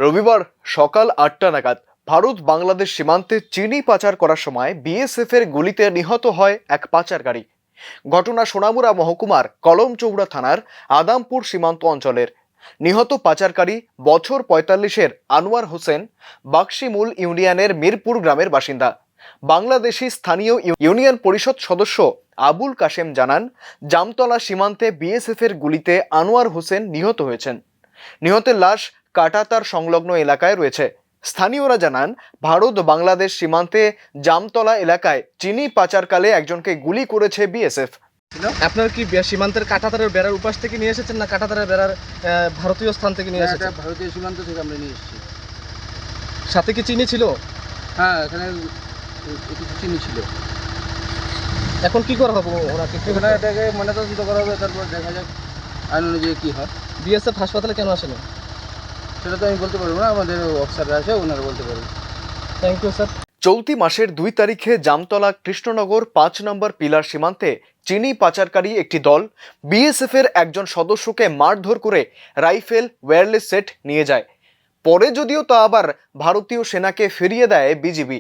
রবিবার সকাল ৮টা নাগাদ ভারত বাংলাদেশ সীমান্তে চিনি পাচার করার সময় বিএসএফ এর গুলিতে নিহত হয় এক পাচারকারী। ঘটনা সোনামুড়া মহকুমার কলমচৌড়া থানার আদামপুর সীমান্ত অঞ্চলের। নিহত পাচারকারী বছর ৪৫-এর আনোয়ার হোসেন বাক্সিমূল ইউনিয়নের মিরপুর গ্রামের বাসিন্দা। বাংলাদেশি স্থানীয় ইউনিয়ন পরিষদ সদস্য আবুল কাশেম জানান, জামতলা সীমান্তে বিএসএফ এর গুলিতে আনোয়ার হোসেন নিহত হয়েছেন। নিহতের লাশ কাটাতার সংলগ্ন এলাকায় রয়েছে। স্থানীয়রা জানান, ভারত বাংলাদেশ সীমান্তে জামতলা এলাকায় চিনি পাচারকালে একজনকে গুলি করেছে বিএসএফ। আপনার কি সীমান্তের কাঁটাতারের বেড়ার উপাস থেকে নিয়ে এসেছেন না কাঁটাতারের বেড়ার ভারতীয় স্থান থেকে নিয়ে এসেছেন? ভারতীয় সীমান্ত থেকে আমরা নিয়ে এসেছি। সাথে কি চিনি ছিল? হ্যাঁ, এখানে কিছু চিনি ছিল। এখন কি করা হবে ওনাকে? এখানে এটাকে ময়নাতদন্ত করা হবে, তারপর দেখা যাক আইন অনুযায়ী কী হয়। বিএসএফ হাসপাতালে কেন আসেনি সেটা তো আমি বলতে পারবো না, আমাদের অফিসাররা আছে, ওনারা বলতে পারবে। Thank you sir. চলতি মাসের ২ তারিখে জামতলা কৃষ্ণনগর ৫ নম্বর পিলার সীমান্তে চিনি পাচারকারী একটি দল বিএসএফ এর একজন সদস্যকে মারধর করে রাইফেল ওয়্যারলেস সেট নিয়ে যায়। পরে যদিও তা আবার ভারতীয় সেনাকে ফিরিয়ে দেয় বিজিবি।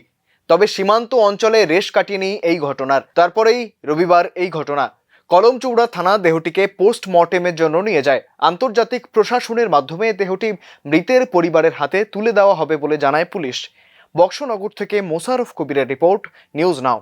তবে সীমান্ত অঞ্চলে রেশ কাটেনি এই ঘটনার। তারপরেই রবিবার এই ঘটনা। কলমচৌড়া থানা দেহটিকে পোস্টমর্টেমের জন্য নিয়ে যায়। আন্তর্জাতিক প্রশাসনের মাধ্যমে দেহটি মৃতের পরিবারের হাতে তুলে দেওয়া হবে বলে জানায় পুলিশ। বক্সনগর থেকে মোশাররফ কবিরের রিপোর্ট, নিউজ নাও।